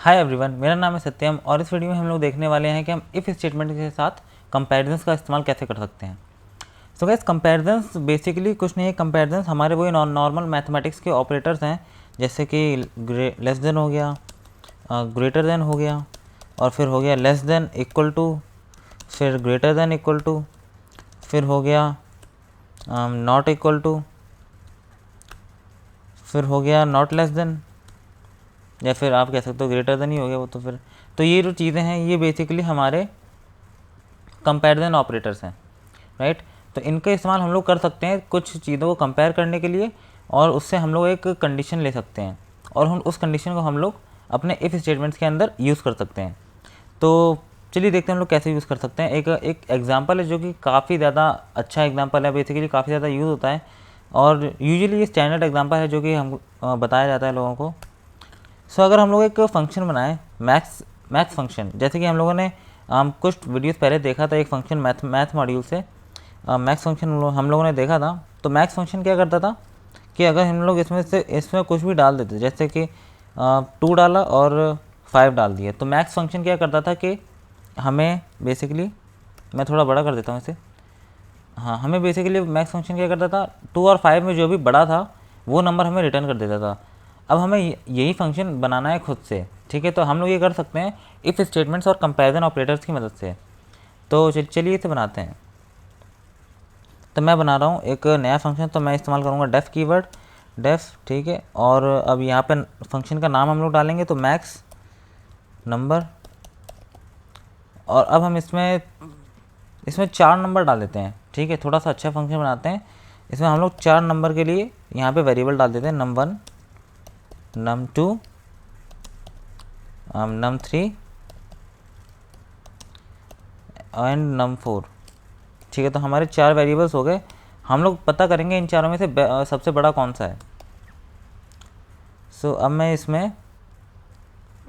Hi everyone, मेरा नाम है सत्यम और इस वीडियो में हम लोग देखने वाले हैं कि हम इफ़ स्टेटमेंट के साथ कंपैरिजंस का इस्तेमाल कैसे कर सकते हैं। सो गाइस, कंपैरिजंस बेसिकली कुछ नहीं है। कंपैरिजंस हमारे वही नॉर्मल मैथमेटिक्स के ऑपरेटर्स हैं, जैसे कि लेस देन हो गया, ग्रेटर देन हो गया, और फिर हो गया लेस देन इक्वल टू, फिर ग्रेटर देन इक्वल टू, फिर हो गया नॉट इक्वल टू, फिर हो गया नॉट लेस देन, या फिर आप कह सकते हो ग्रेटर देन ही हो गया वो। तो ये जो चीज़ें हैं ये बेसिकली हमारे कंपैरिजन ऑपरेटर्स हैं, राइट। तो इनका इस्तेमाल हम लोग कर सकते हैं कुछ चीज़ों को कंपेयर करने के लिए, और उससे हम लोग एक कंडीशन ले सकते हैं और हम उस कंडीशन को हम लोग अपने इफ़ स्टेटमेंट्स के अंदर यूज़ कर सकते हैं। तो चलिए देखते हैं हम लोग कैसे यूज़ कर सकते हैं। एक एग्जांपल है जो कि काफ़ी ज़्यादा अच्छा एग्जांपल है, बेसिकली काफ़ी ज़्यादा यूज़ होता है और यूजुअली ये स्टैंडर्ड एग्जांपल है जो कि हम बताया जाता है लोगों को। सो अगर हम लोग एक फंक्शन बनाएं, मैथ्स फंक्शन, जैसे कि हम लोगों ने कुछ वीडियोस पहले देखा था एक फंक्शन मैथ मॉड्यूल से, मैथ्स फंक्शन हम लोगों ने देखा था। तो मैथ्स फंक्शन क्या करता था कि अगर हम लोग इसमें कुछ भी डाल देते, जैसे कि 2 डाला और 5 डाल दिया, तो मैथ्स फंक्शन क्या करता था कि हमें बेसिकली, मैं थोड़ा बड़ा कर देता हूँ इसे, हाँ, हमें बेसिकली मैथ्स फंक्शन क्या करता था, 2 और 5 में जो भी बड़ा था वो नंबर हमें रिटर्न कर देता था। अब हमें यही फंक्शन बनाना है खुद से, ठीक है। तो हम लोग ये कर सकते हैं इफ़ स्टेटमेंट्स और कंपैरिजन ऑपरेटर्स की मदद से। तो चलिए इसे बनाते हैं। तो मैं बना रहा हूँ एक नया फंक्शन, तो मैं इस्तेमाल करूँगा डेफ कीवर्ड, डेफ, ठीक है। और अब यहाँ पे फंक्शन का नाम हम लोग डालेंगे तो मैक्स नंबर, और अब हम इसमें 4 नंबर डाल देते हैं, ठीक है। थोड़ा सा अच्छा फंक्शन बनाते हैं। इसमें हम लोग 4 नंबर के लिए यहाँ पे वेरिएबल डाल देते हैं, num1, num2, num3 and num4, ठीक है। तो हमारे 4 वेरिएबल्स हो गए। हम लोग पता करेंगे इन चारों में से सबसे बड़ा कौन सा है। सो अब मैं इसमें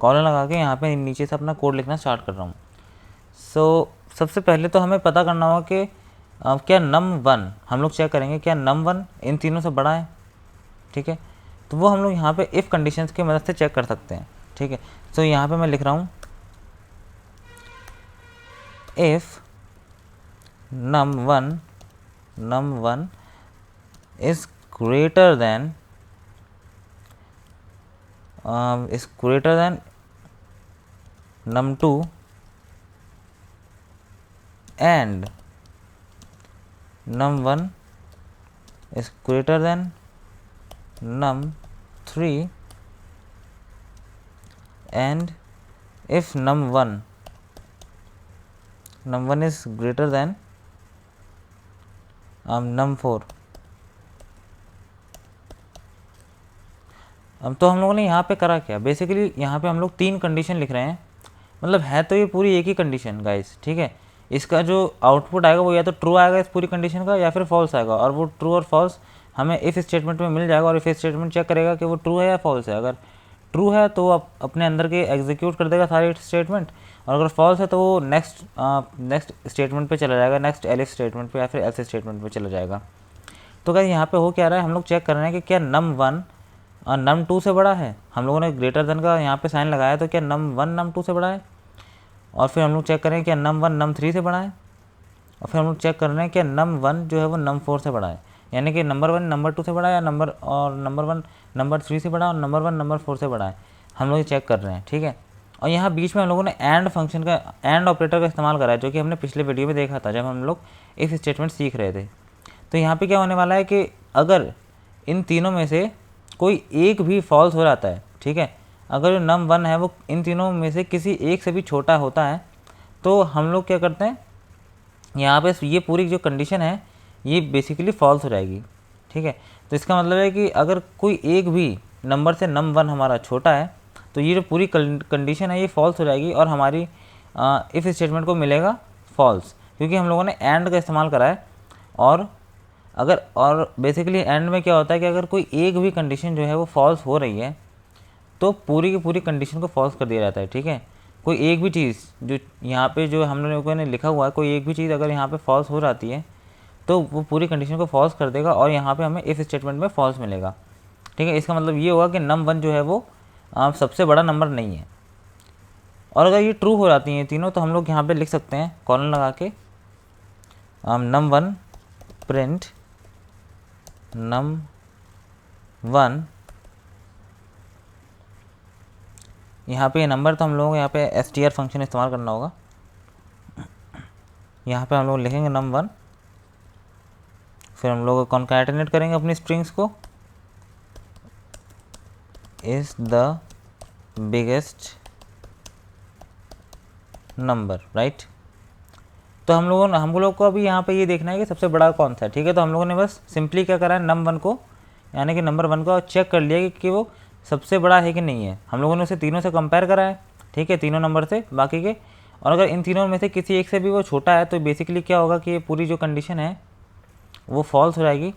कॉलन लगा के यहाँ पे नीचे से अपना कोड लिखना स्टार्ट कर रहा हूँ। सो सबसे पहले तो हमें पता करना होगा कि क्या num1, हम लोग चेक करेंगे क्या num1 इन तीनों से बड़ा है, ठीक है। तो वो हम लोग यहाँ पे इफ़ कंडीशंस की मदद से चेक कर सकते हैं, ठीक है। सो यहाँ पे मैं लिख रहा हूँ if num1 is greater than num2 and num1 is greater than num3 and if num1 is greater than num4। अब तो हम लोगों ने यहाँ पे करा क्या, बेसिकली यहाँ पे हम लोग 3 कंडीशन लिख रहे हैं, मतलब है तो ये पूरी एक ही कंडीशन गाइस, ठीक है। इसका जो आउटपुट आएगा वो या तो ट्रू आएगा इस पूरी कंडीशन का, या फिर फॉल्स आएगा, और वो ट्रू और फॉल्स हमें इफ़ स्टेटमेंट में मिल जाएगा, और इफ़ स्टेटमेंट चेक करेगा कि वो ट्रू है या फॉल्स है। अगर ट्रू है तो वो अपने अंदर के एग्जीक्यूट कर देगा सारे स्टेटमेंट, और अगर फॉल्स है तो वो नेक्स्ट स्टेटमेंट पे चला जाएगा, नेक्स्ट एलिफ स्टेटमेंट पे या फिर एल्स स्टेटमेंट पे चला जाएगा। तो गाइस यहाँ पे हो क्या रहा है, हम लोग चेक कर रहे हैं कि क्या num1 num2 से बड़ा है। हम लोगों ने ग्रेटर देन का यहाँ पे साइन लगाया, तो क्या num1 num2 से बड़ा है। और फिर हम लोग चेक करें क्या num1 num3 से बड़ा है, और फिर हम लोग चेक कर रहे हैं कि num1 जो है वो num4 से बड़ा है, यानी कि नंबर 1 नंबर 2 से बड़ा है, या नंबर 1 नंबर 3 से बड़ा है, और नंबर 1 नंबर 4 से बड़ा है। हम लोग ये चेक कर रहे हैं, ठीक है। और यहाँ बीच में हम लोगों ने एंड फंक्शन का, एंड ऑपरेटर का इस्तेमाल करा है, जो कि हमने पिछले वीडियो में देखा था जब हम लोग इफ स्टेटमेंट सीख रहे थे। तो यहाँ पे क्या होने वाला है कि अगर इन तीनों में से कोई एक भी फॉल्स हो जाता है, ठीक है, अगर जो num1 है वो इन तीनों में से किसी एक से भी छोटा होता है, तो हम लोग क्या करते हैं, यहाँ पे ये पूरी जो कंडीशन है ये बेसिकली फॉल्स हो जाएगी, ठीक है। तो इसका मतलब है कि अगर कोई एक भी नंबर से num1 हमारा छोटा है, तो ये जो पूरी कंडीशन है ये फॉल्स हो जाएगी, और हमारी इफ़ स्टेटमेंट को मिलेगा फॉल्स, क्योंकि हम लोगों ने एंड का इस्तेमाल करा है। और बेसिकली एंड में क्या होता है कि अगर कोई एक भी कंडीशन जो है वो फॉल्स हो रही है, तो पूरी की पूरी कंडीशन को फॉल्स कर दिया जाता है, ठीक है। कोई एक भी चीज़ जो यहाँ पे जो हम लोगों ने लिखा हुआ है, कोई एक भी चीज़ अगर यहाँ पे फॉल्स हो जाती है तो वो पूरी कंडीशन को फॉल्स कर देगा, और यहाँ पे हमें इफ़ स्टेटमेंट में फॉल्स मिलेगा, ठीक है। इसका मतलब ये होगा कि num1 जो है वो सबसे बड़ा नंबर नहीं है, और अगर ये ट्रू हो जाती हैं तीनों तो हम लोग यहाँ पे लिख सकते हैं कॉलन लगा के num1 प्रिंट num1, यहाँ पे ये नंबर तो हम लोगों को यहाँ पे str फंक्शन इस्तेमाल करना होगा। यहाँ पे हम लोग लिखेंगे num1, फिर हम लोग कॉन्कैटिनेट करेंगे अपनी स्ट्रिंग्स को, is the biggest number, right. तो हम लोग को अभी यहाँ पे ये देखना है कि सबसे बड़ा कौन सा है, ठीक है। तो हम लोगों ने बस सिंपली क्या करा है, num1 को यानी कि नंबर 1 को चेक कर लिया कि वो सबसे बड़ा है कि नहीं है। हम लोगों ने उसे तीनों से कंपेयर करा है, ठीक है, तीनों नंबर से बाकी के। और अगर इन तीनों में से किसी एक से भी वो छोटा है तो बेसिकली क्या होगा कि ये पूरी जो कंडीशन है वो फॉल्स हो जाएगी,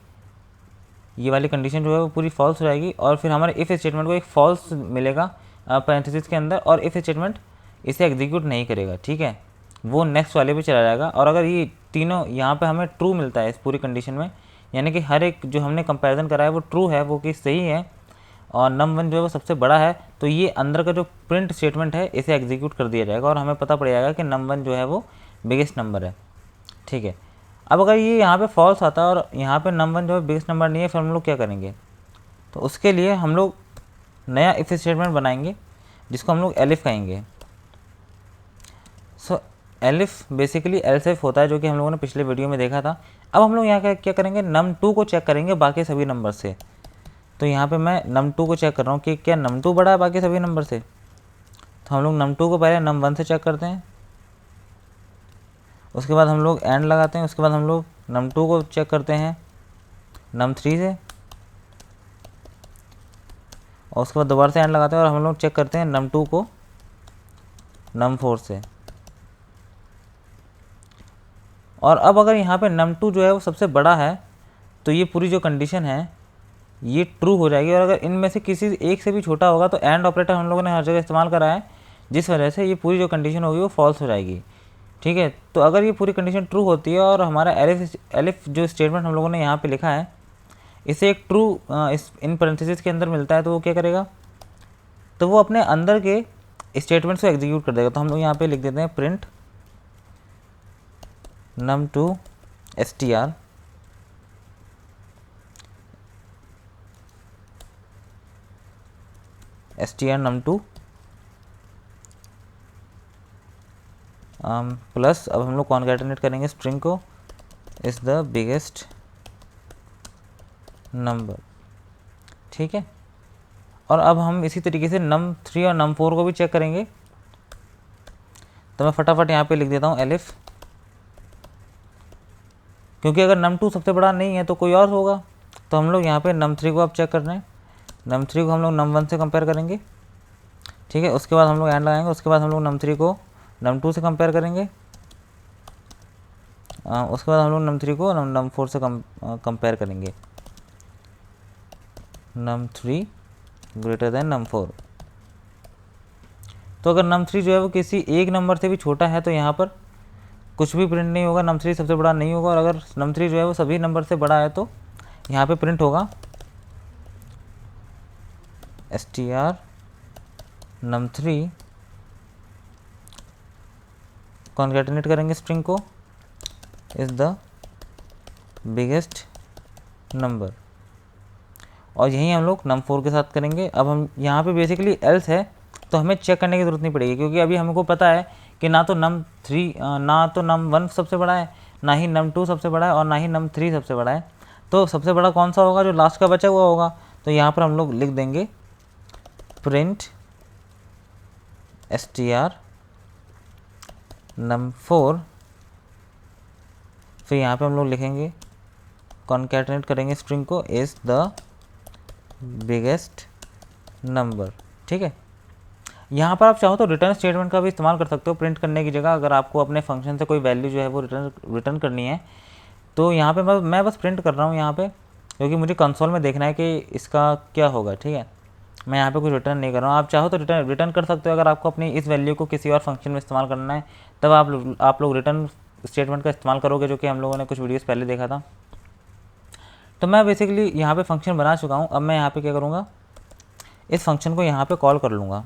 ये वाली कंडीशन जो है वो पूरी फॉल्स हो जाएगी। और फिर हमारे इफ़ स्टेटमेंट को एक फॉल्स मिलेगा पैरेंथेसिस के अंदर, और इफ़ स्टेटमेंट इसे एग्जीक्यूट नहीं करेगा, ठीक है, वो नेक्स्ट वाले पे चला जाएगा। और अगर ये तीनों यहाँ पे हमें ट्रू मिलता है इस पूरी कंडीशन में, यानी कि हर एक जो हमने कंपैरिजन करा है वो ट्रू है, वो कि सही है, और num1 जो है वो सबसे बड़ा है, तो ये अंदर का जो प्रिंट स्टेटमेंट है इसे एग्जीक्यूट कर दिया जाएगा और हमें पता पड़ जाएगा कि num1 जो है वो बिगेस्ट नंबर है, ठीक है। अब अगर ये यहाँ पे फॉल्स आता है और यहाँ पे num1 जो है बिगेस्ट नंबर नहीं है, फिर हम लोग क्या करेंगे, तो उसके लिए हम लोग नया इफ स्टेटमेंट बनाएंगे जिसको हम लोग एलिफ कहेंगे। सो एलिफ बेसिकली एल्स इफ होता है, जो कि हम लोगों ने पिछले वीडियो में देखा था। अब हम लोग यहाँ क्या करेंगे, num2 को चेक करेंगे बाकी सभी नंबर से। तो यहाँ पे मैं num2 को चेक कर रहा हूँ कि क्या num2 बड़ा है बाकी सभी नंबर से। तो हम लोग num2 को पहले num1 से चेक करते हैं, उसके बाद हम लोग एंड लगाते हैं, उसके बाद हम लोग num2 को चेक करते हैं num3 से, और उसके बाद दोबारा से एंड लगाते हैं और हम लोग चेक करते हैं num2 को num4 से। और अब अगर यहाँ पे num2 जो है वो सबसे बड़ा है तो ये पूरी जो कंडीशन है ये ट्रू हो जाएगी। और अगर इनमें से किसी एक से भी छोटा होगा तो एंड ऑपरेटर हम लोगों ने हर जगह इस्तेमाल करा है, जिस वजह से ये पूरी जो कंडीशन होगी वो फॉल्स हो जाएगी, ठीक है। तो अगर ये पूरी कंडीशन ट्रू होती है और हमारा एलिफ जो स्टेटमेंट हम लोगों ने यहाँ पे लिखा है इसे एक ट्रू इन पैरेंथेसिस के अंदर मिलता है, तो वो क्या करेगा, तो वो अपने अंदर के स्टेटमेंट्स को एग्जीक्यूट कर देगा। तो हम लोग यहाँ पे लिख देते हैं print num2 str num2 plus, अब हम लोग कॉन्कैटिनेट करेंगे स्ट्रिंग को, इज़ द बिगेस्ट नंबर, ठीक है। और अब हम इसी तरीके से num3 और num4 को भी चेक करेंगे। तो मैं फटाफट यहाँ पे लिख देता हूँ एलिफ, क्योंकि अगर num2 सबसे बड़ा नहीं है तो कोई और होगा। तो हम लोग यहाँ पे num3 को अब चेक कर रहे हैं, num3 को हम लोग num1 से कंपेयर करेंगे, ठीक है। उसके बाद हम लोग एंड लगाएंगे, उसके बाद हम लोग num3 को num2 से कंपेयर करेंगे, उसके बाद हम लोग num3 को num4 से कंपेयर करेंगे, num3 ग्रेटर देन num4। तो अगर num3 जो है वो किसी एक नंबर से भी छोटा है तो यहाँ पर कुछ भी प्रिंट नहीं होगा, num3 सबसे बड़ा नहीं होगा। और अगर num3 जो है वो सभी नंबर से बड़ा है तो यहाँ पे प्रिंट होगा str num3, कॉन्कैटिनेट करेंगे स्ट्रिंग को, इज़ द बिगेस्ट नंबर, और यही हम लोग num4 के साथ करेंगे। अब हम यहाँ पे बेसिकली एल्स है तो हमें चेक करने की ज़रूरत नहीं पड़ेगी, क्योंकि अभी हमको पता है कि ना तो num1 सबसे बड़ा है, ना ही num2 सबसे बड़ा है, और ना ही num3 सबसे बड़ा है। तो सबसे बड़ा कौन सा होगा, जो लास्ट का बचा हुआ होगा। तो यहाँ पर हम लोग लिख देंगे प्रिंट str num4, फिर यहाँ पे हम लोग लिखेंगे कॉन्कैटिनेट करेंगे स्ट्रिंग को, इज़ द बिगेस्ट नंबर, ठीक है। यहाँ पर आप चाहो तो रिटर्न स्टेटमेंट का भी इस्तेमाल कर सकते हो प्रिंट करने की जगह। अगर आपको अपने फंक्शन से कोई वैल्यू जो है वो रिटर्न करनी है तो यहाँ पे मैं बस प्रिंट कर रहा हूँ यहाँ पे, क्योंकि मुझे कंसोल में देखना है कि इसका क्या होगा, ठीक है। मैं यहाँ पे कुछ रिटर्न नहीं कर रहा हूँ। आप चाहो तो रिटर्न कर सकते हो। अगर आपको अपनी इस वैल्यू को किसी और फंक्शन में इस्तेमाल करना है तब आप लोग रिटर्न स्टेटमेंट का इस्तेमाल करोगे, जो कि हम लोगों ने कुछ वीडियोस पहले देखा था। तो मैं बेसिकली यहाँ पे फंक्शन बना चुका हूँ। अब मैं यहाँ पे क्या करूँगा, इस फंक्शन को यहाँ पे कॉल कर लूँगा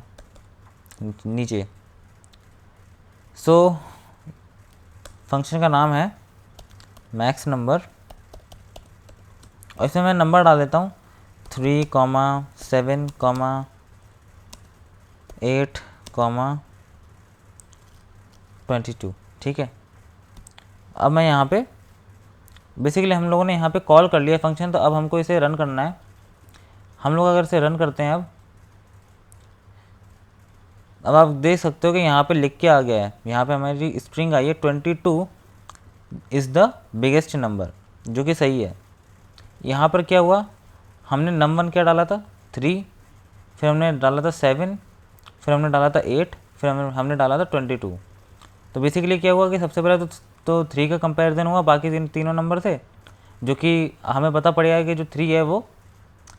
नीचे, सो फंक्शन का नाम है मैक्स नंबर, और इसमें मैं नंबर डाल देता हूँ 3, 7, 8, 22। ठीक है, अब मैं यहाँ पे बेसिकली हम लोगों ने यहाँ पे कॉल कर लिया फंक्शन, तो अब हमको इसे रन करना है। हम लोग अगर इसे रन करते हैं, अब आप देख सकते हो कि यहाँ पे लिख के आ गया है, यहाँ पे हमारी स्ट्रिंग आई है 22 इज़ द बिगेस्ट नंबर, जो कि सही है। यहाँ पर क्या हुआ, हमने num1 क्या डाला था 3, फिर हमने डाला था 7, फिर हमने डाला था 8, फिर हमने डाला था 22। तो बेसिकली क्या हुआ कि सबसे पहले तो 3 का कंपैरिजन हुआ बाकी तीनों नंबर से, जो कि हमें पता पड़ेगा कि जो 3 है वो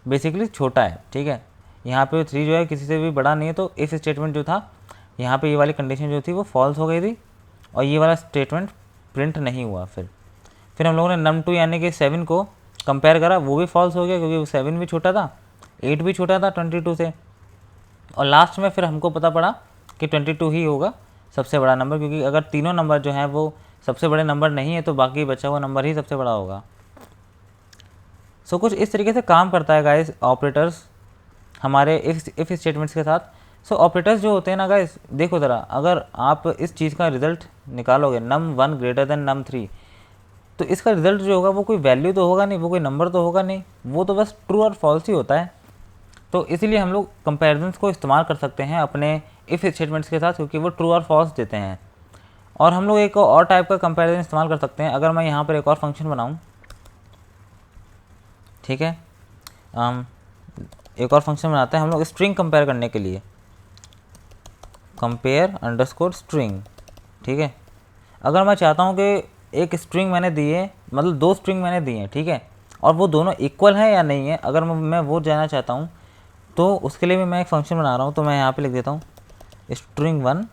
बेसिकली छोटा है। ठीक है, यहाँ पे 3 जो है किसी से भी बड़ा नहीं है, तो इफ स्टेटमेंट जो था यहाँ पे ये वाली कंडीशन जो थी वो फॉल्स हो गई थी, और ये वाला स्टेटमेंट प्रिंट नहीं हुआ। फिर हम लोगों ने num2 यानी कि 7 को कंपेयर करा, वो भी फॉल्स हो गया क्योंकि 7 भी छोटा था, 8 भी छोटा था 22 से, और लास्ट में फिर हमको पता पड़ा कि 22 ही होगा सबसे बड़ा नंबर, क्योंकि अगर तीनों नंबर जो हैं वो सबसे बड़े नंबर नहीं है तो बाकी बचा हुआ नंबर ही सबसे बड़ा होगा। सो कुछ इस तरीके से काम करता है गाइस ऑपरेटर्स हमारे इफ़ स्टेटमेंट्स के साथ। सो ऑपरेटर्स जो होते हैं ना गाइस, देखो ज़रा, अगर आप इस चीज़ का रिजल्ट निकालोगे num1 ग्रेटर देन num3, तो इसका रिजल्ट जो होगा वो कोई वैल्यू तो होगा नहीं, वो कोई नंबर तो होगा नहीं, वो तो बस ट्रू और फॉल्स ही होता है। तो इसीलिए हम लोग कंपेरिजन्स को इस्तेमाल कर सकते हैं अपने इफ़ स्टेटमेंट्स के साथ, क्योंकि वो ट्रू और फॉल्स देते हैं। और हम लोग एक और टाइप का कंपेरिजन इस्तेमाल कर सकते हैं। अगर मैं यहाँ पर एक और फंक्शन बनाऊँ, ठीक है, एक और फंक्शन बनाते हैं हम लोग स्ट्रिंग कंपेयर करने के लिए, कंपेयर अंडरस्कोर स्ट्रिंग। ठीक है, अगर मैं चाहता हूँ कि एक स्ट्रिंग मैंने दी है, मतलब 2 स्ट्रिंग मैंने दी हैं, ठीक है, और वो दोनों इक्वल हैं या नहीं है, अगर मैं वो जानना चाहता हूँ, तो उसके लिए भी मैं एक फंक्शन बना रहा हूँ। तो मैं यहाँ पे लिख देता हूँ string1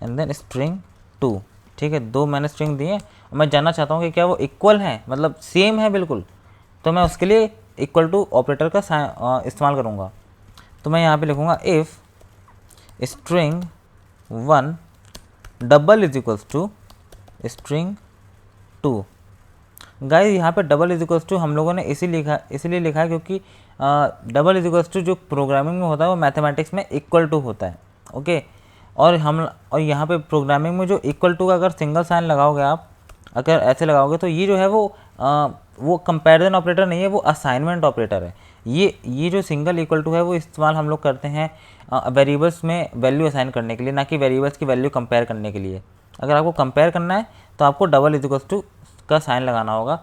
एंड देन string2। ठीक है, 2 मैंने स्ट्रिंग दी है और मैं जानना चाहता हूँ कि क्या वो इक्वल हैं, मतलब सेम है बिल्कुल, तो मैं उसके लिए इक्वल टू ऑपरेटर का इस्तेमाल करूँगा। तो मैं यहाँ पे लिखूँगा if string1 double is equals to string2। Guys यहाँ पे डबल इज इक्वल्स टू हम लोगों ने इसीलिए लिखा है क्योंकि डबल इज इक्वल्स टू जो प्रोग्रामिंग में होता है वो मैथमेटिक्स में इक्वल टू होता है। ओके, और यहाँ पे प्रोग्रामिंग में जो इक्वल टू का अगर सिंगल साइन लगाओगे आप, अगर ऐसे लगाओगे, तो ये जो है वो कंपैरिजन ऑपरेटर नहीं है, वो असाइनमेंट ऑपरेटर है। ये जो सिंगल इक्वल टू है वो इस्तेमाल हम लोग करते हैं वेरिएबल्स में वैल्यू असाइन करने के लिए, ना कि वेरिएबल्स की वैल्यू कंपेयर करने के लिए। अगर आपको कंपेयर करना है तो आपको डबल इज इक्वल्स टू का साइन लगाना होगा,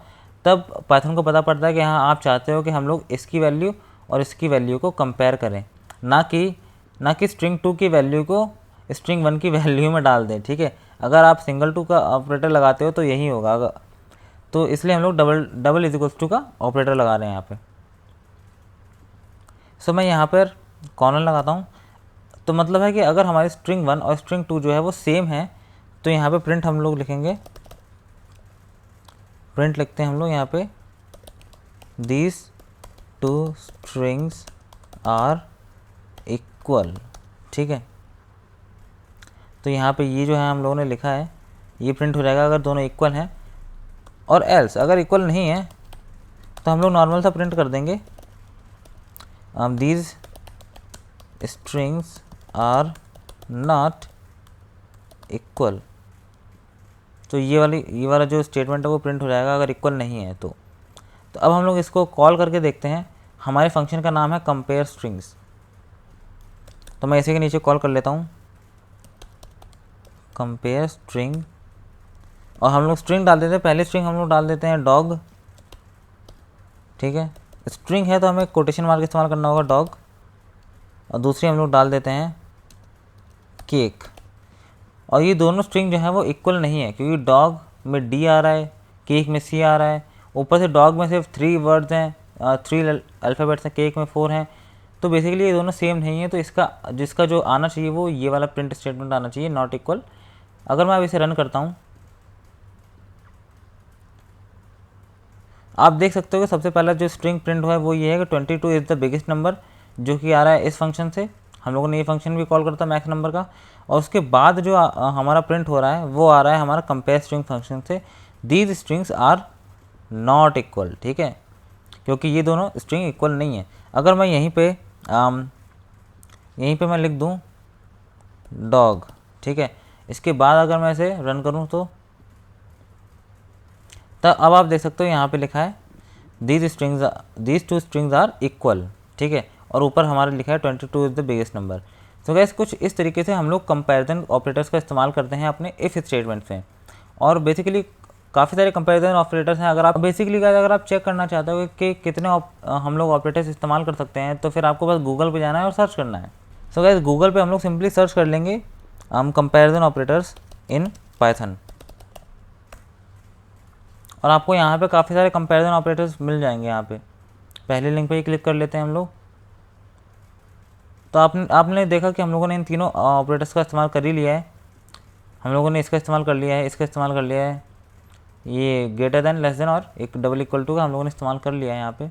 तब पाइथन को पता पड़ता है कि हाँ आप चाहते हो कि हम लोग इसकी वैल्यू और इसकी वैल्यू को कंपेयर करें, ना कि स्ट्रिंग 2 की वैल्यू को स्ट्रिंग 1 की वैल्यू में डाल दें। ठीक है, अगर आप सिंगल 2 का ऑपरेटर लगाते हो तो यही होगा, तो इसलिए हम लोग डबल इज इक्वल्स टू का ऑपरेटर लगा रहे हैं यहाँ पे। सो मैं यहाँ पर कॉर्नर लगाता हूँ, तो मतलब है कि अगर हमारी स्ट्रिंग 1 और स्ट्रिंग 2 जो है वो सेम है, तो यहाँ पे प्रिंट हम लोग लिखेंगे, प्रिंट लिखते हैं हम लोग यहाँ पे दीज 2 स्ट्रिंग्स आर इक्वल। ठीक है, तो यहाँ पे ये जो है हम लोगों ने लिखा है ये प्रिंट हो जाएगा अगर दोनों इक्वल हैं, और एल्स अगर इक्वल नहीं है तो हम लोग नॉर्मल सा प्रिंट कर देंगे these strings are not equal. तो ये वाला जो स्टेटमेंट है वो प्रिंट हो जाएगा अगर इक्वल नहीं है तो अब हम लोग इसको कॉल करके देखते हैं। हमारे फंक्शन का नाम है कंपेयर स्ट्रिंग्स, तो मैं इसी के नीचे कॉल कर लेता हूँ कंपेयर स्ट्रिंग, और हम लोग स्ट्रिंग डाल देते हैं। पहले स्ट्रिंग हम लोग डाल देते हैं डॉग। ठीक है, स्ट्रिंग है तो हमें कोटेशन मार्क इस्तेमाल करना होगा डॉग, और दूसरी हम लोग डाल देते हैं केक। और ये दोनों स्ट्रिंग जो है वो इक्वल नहीं है, क्योंकि डॉग में डी आ रहा है, केक में सी आ रहा है, ऊपर से डॉग में सिर्फ 3 वर्ड्स हैं, 3 अल्फ़ाबेट्स हैं, केक में 4 हैं, तो बेसिकली ये दोनों सेम नहीं है। तो जिसका जो आना चाहिए वो ये वाला प्रिंट स्टेटमेंट आना चाहिए, नॉट इक्वल। अगर मैं अब इसे रन करता हूँ, आप देख सकते हो कि सबसे पहला जो स्ट्रिंग प्रिंट हुआ है वो ये है कि 22 इज़ द बिगेस्ट नंबर, जो कि आ रहा है इस फंक्शन से, हम लोगों ने ये फंक्शन भी कॉल करता मैक्स नंबर का, और उसके बाद जो हमारा प्रिंट हो रहा है वो आ रहा है हमारा कंपेयर स्ट्रिंग फंक्शन से, these strings are not equal, ठीक है, क्योंकि ये दोनों स्ट्रिंग इक्वल नहीं है। अगर मैं यहीं पे मैं लिख दूँ डॉग, ठीक है, इसके बाद अगर मैं इसे रन करूँ तो तब अब आप देख सकते हो यहाँ पे लिखा है these two strings are equal, ठीक है, और ऊपर हमारा लिखा है 22 इज़ द बिगेस्ट नंबर। तो गैस कुछ इस तरीके से हम लोग कंपैरिजन ऑपरेटर्स का इस्तेमाल करते हैं अपने इफ़ स्टेटमेंट्स में, और बेसिकली काफ़ी सारे कंपैरिजन ऑपरेटर्स हैं। अगर आप चेक करना चाहते हो कि कितने हम लोग ऑपरेटर्स इस्तेमाल कर सकते हैं, तो फिर आपको बस गूगल पे जाना है और सर्च करना है। सो गैस गूगल पे हम लोग सिंपली सर्च कर लेंगे कंपैरिजन ऑपरेटर्स इन पाइथन, और आपको यहाँ पे काफ़ी सारे कंपैरिजन ऑपरेटर्स मिल जाएंगे। यहाँ पे पहले लिंक पे ही क्लिक कर लेते हैं हम लोग। तो आपने देखा कि हम लोगों ने इन तीनों ऑपरेटर्स का इस्तेमाल कर ही लिया है। हम लोगों ने इसका इस्तेमाल कर लिया है, इसका इस्तेमाल कर लिया है, ये ग्रेटर देन, लेस देन और एक डबल इक्वल टू का हम लोगों ने इस्तेमाल कर लिया है यहाँ पे।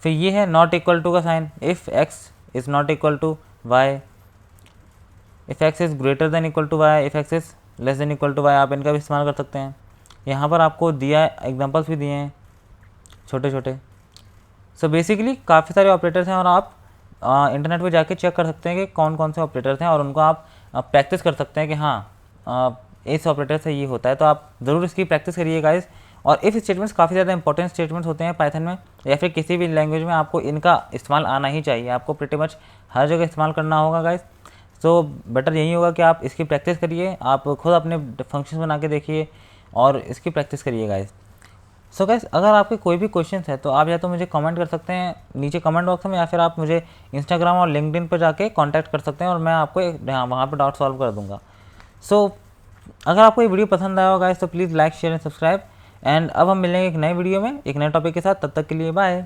फिर ये है नॉट इक्वल टू का sign, if X is not equal to Y, if X is greater than equal to Y, if X is less than equal to Y, आप इनका भी इस्तेमाल कर सकते हैं। यहाँ पर आपको दिया एग्जांपल्स भी दिए हैं छोटे छोटे। सो बेसिकली काफ़ी सारे ऑपरेटर्स हैं, और आप इंटरनेट पे जाके चेक कर सकते हैं कि कौन कौन से ऑपरेटर्स हैं, और उनको आप प्रैक्टिस कर सकते हैं कि हाँ इस ऑपरेटर से ये होता है। तो आप ज़रूर इसकी प्रैक्टिस करिए गाइस। और इफ़ स्टेटमेंट्स काफ़ी ज़्यादा इंपॉर्टेंट स्टेटमेंट्स होते हैं पाइथन में, या फिर किसी भी लैंग्वेज में आपको इनका इस्तेमाल आना ही चाहिए, आपको प्रीटी मच हर जगह इस्तेमाल करना होगा गाइस। तो बेटर यही होगा कि आप इसकी प्रैक्टिस करिए, आप खुद अपने फंक्शन बना के देखिए और इसकी प्रैक्टिस करिए गाइस। सो गाइस अगर आपके कोई भी क्वेश्चंस है तो आप या तो मुझे कमेंट कर सकते हैं नीचे कमेंट बॉक्स में, या फिर आप मुझे इंस्टाग्राम और लिंक्डइन पर जाके कांटेक्ट कर सकते हैं, और मैं आपको वहाँ पर डाउट सॉल्व कर दूँगा। सो अगर आपको ये वीडियो पसंद आया हो गाइस तो please like share and subscribe, and अब हम मिलेंगे एक नए वीडियो में एक नए टॉपिक के साथ। तब तक के लिए बाय।